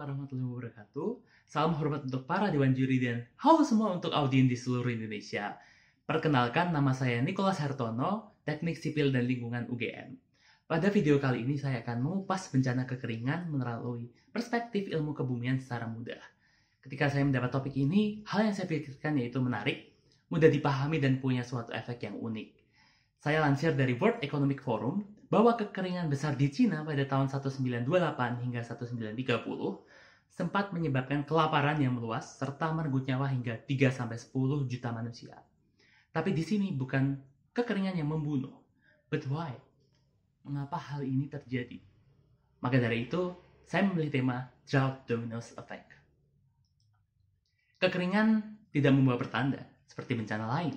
warahmatullahi wabarakatuh. Salam hormat untuk para dewan juri dan halo semua untuk audiens di seluruh Indonesia. Perkenalkan, nama saya Nicholas Hartono, Teknik Sipil dan Lingkungan UGM. Pada video kali ini saya akan mengupas bencana kekeringan melalui perspektif ilmu kebumian secara mudah. Ketika saya mendapat topik ini, hal yang saya pikirkan yaitu menarik, mudah dipahami dan punya suatu efek yang unik. Saya lansir dari World Economic Forum bahwa kekeringan besar di Cina pada tahun 1928 hingga 1930 sempat menyebabkan kelaparan yang meluas serta merenggut nyawa hingga 3-10 juta manusia. Tapi di sini bukan kekeringan yang membunuh, but why? Mengapa hal ini terjadi? Maka dari itu, saya memilih tema Drought Dominoes Effect. Kekeringan tidak membawa pertanda seperti bencana lain.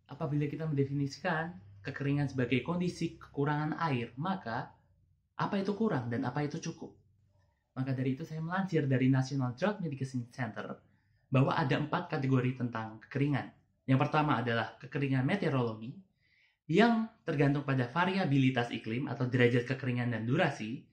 Apabila kita mendefinisikan kekeringan sebagai kondisi kekurangan air, maka apa itu kurang dan apa itu cukup? Maka dari itu saya melansir dari National Drought Mitigation Center bahwa ada 4 kategori tentang kekeringan. Yang pertama adalah kekeringan meteorologi yang tergantung pada variabilitas iklim atau derajat kekeringan dan durasi,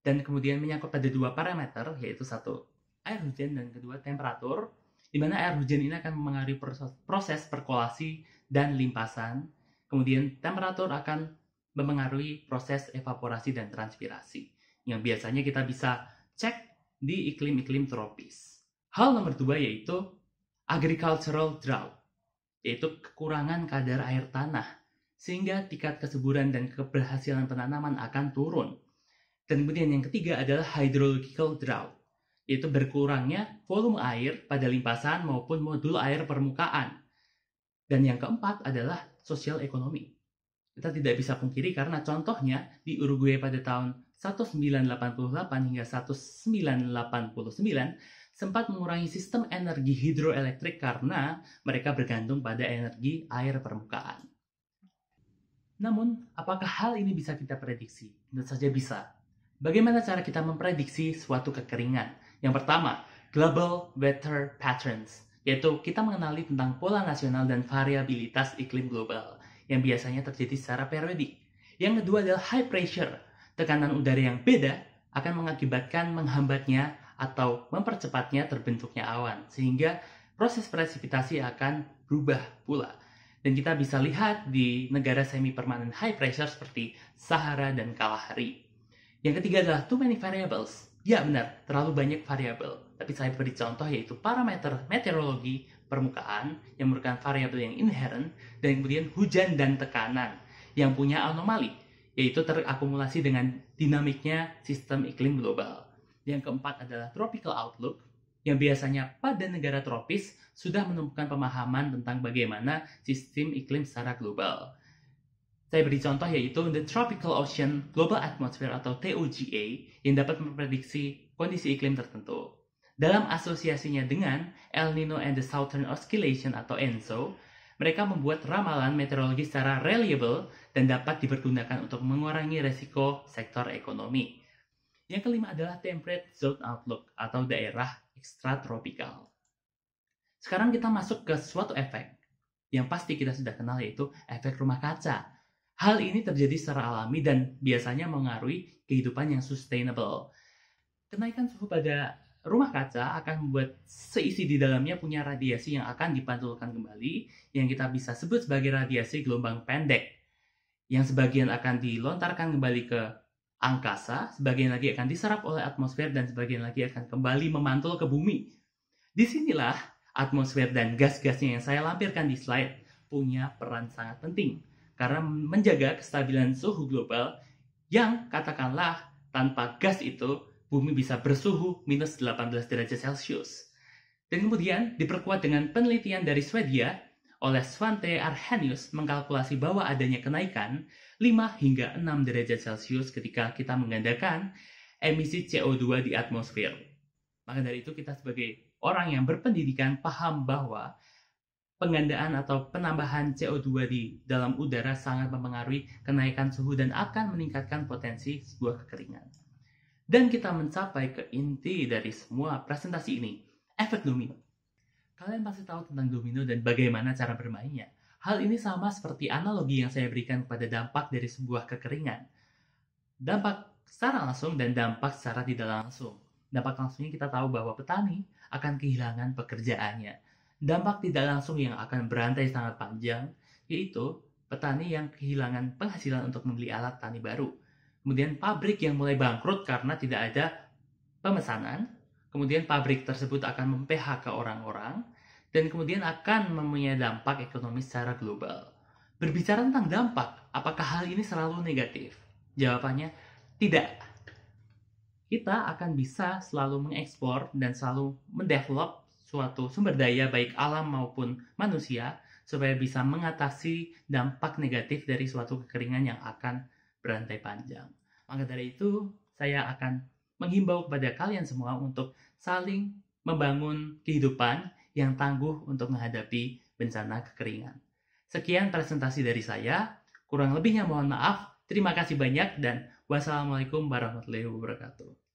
dan kemudian menyangkut pada 2 parameter, yaitu satu air hujan dan kedua temperatur, di mana air hujan ini akan mengaruhi proses perkolasi dan limpasan. Kemudian temperatur akan memengaruhi proses evaporasi dan transpirasi, yang biasanya kita bisa cek di iklim-iklim tropis. Hal nomor 2 yaitu agricultural drought, yaitu kekurangan kadar air tanah, sehingga tingkat kesuburan dan keberhasilan penanaman akan turun. Dan kemudian yang ketiga adalah hydrological drought, yaitu berkurangnya volume air pada limpasan maupun modul air permukaan. Dan yang keempat adalah sosial ekonomi. Kita tidak bisa pungkiri karena contohnya di Uruguay pada tahun 1988 hingga 1989 sempat mengurangi sistem energi hidroelektrik karena mereka bergantung pada energi air permukaan. Namun, apakah hal ini bisa kita prediksi? Tentu saja bisa. Bagaimana cara kita memprediksi suatu kekeringan? Yang pertama, global weather patterns, yaitu kita mengenali tentang pola nasional dan variabilitas iklim global yang biasanya terjadi secara periodik. Yang kedua adalah high pressure, tekanan udara yang beda akan mengakibatkan menghambatnya atau mempercepatnya terbentuknya awan, sehingga proses presipitasi akan berubah pula. Dan kita bisa lihat di negara semi-permanent high pressure seperti Sahara dan Kalahari. Yang ketiga adalah too many variables. Ya benar, terlalu banyak variabel. Tapi saya beri contoh yaitu parameter meteorologi permukaan yang merupakan variabel yang inherent, dan kemudian hujan dan tekanan yang punya anomali, yaitu terakumulasi dengan dinamiknya sistem iklim global. Yang keempat adalah tropical outlook, yang biasanya pada negara tropis sudah menemukan pemahaman tentang bagaimana sistem iklim secara global. Saya beri contoh yaitu The Tropical Ocean Global Atmosphere atau TOGA yang dapat memprediksi kondisi iklim tertentu. Dalam asosiasinya dengan El Nino and the Southern Oscillation atau ENSO, mereka membuat ramalan meteorologi secara reliable dan dapat dipergunakan untuk mengurangi resiko sektor ekonomi. Yang kelima adalah Temperate Zone Outlook atau daerah ekstratropikal. Sekarang kita masuk ke suatu efek yang pasti kita sudah kenal, yaitu efek rumah kaca. Hal ini terjadi secara alami dan biasanya mengaruhi kehidupan yang sustainable. Kenaikan suhu pada rumah kaca akan membuat seisi di dalamnya punya radiasi yang akan dipantulkan kembali, yang kita bisa sebut sebagai radiasi gelombang pendek, yang sebagian akan dilontarkan kembali ke angkasa, sebagian lagi akan diserap oleh atmosfer, dan sebagian lagi akan kembali memantul ke bumi. Disinilah atmosfer dan gas-gasnya yang saya lampirkan di slide punya peran sangat penting karena menjaga kestabilan suhu global yang katakanlah tanpa gas itu bumi bisa bersuhu minus 18 derajat Celcius. Dan kemudian diperkuat dengan penelitian dari Swedia oleh Svante Arrhenius mengkalkulasi bahwa adanya kenaikan 5 hingga 6 derajat Celcius ketika kita menggandakan emisi CO2 di atmosfer. Maka dari itu kita sebagai orang yang berpendidikan paham bahwa penggandaan atau penambahan CO2 di dalam udara sangat mempengaruhi kenaikan suhu dan akan meningkatkan potensi sebuah kekeringan. Dan kita mencapai ke inti dari semua presentasi ini, efek domino. Kalian pasti tahu tentang domino dan bagaimana cara bermainnya. Hal ini sama seperti analogi yang saya berikan kepada dampak dari sebuah kekeringan. Dampak secara langsung dan dampak secara tidak langsung. Dampak langsungnya kita tahu bahwa petani akan kehilangan pekerjaannya. Dampak tidak langsung yang akan berantai sangat panjang, yaitu petani yang kehilangan penghasilan untuk membeli alat tani baru. Kemudian pabrik yang mulai bangkrut karena tidak ada pemesanan. Kemudian pabrik tersebut akan mem-PHK orang-orang, dan kemudian akan mempunyai dampak ekonomi secara global. Berbicara tentang dampak, apakah hal ini selalu negatif? Jawabannya, tidak. Kita akan bisa selalu mengekspor dan selalu mendevelop suatu sumber daya baik alam maupun manusia supaya bisa mengatasi dampak negatif dari suatu kekeringan yang akan berantai panjang. Maka dari itu, saya akan menghimbau kepada kalian semua untuk saling membangun kehidupan yang tangguh untuk menghadapi bencana kekeringan. Sekian presentasi dari saya, kurang lebihnya mohon maaf. Terima kasih banyak dan wassalamualaikum warahmatullahi wabarakatuh.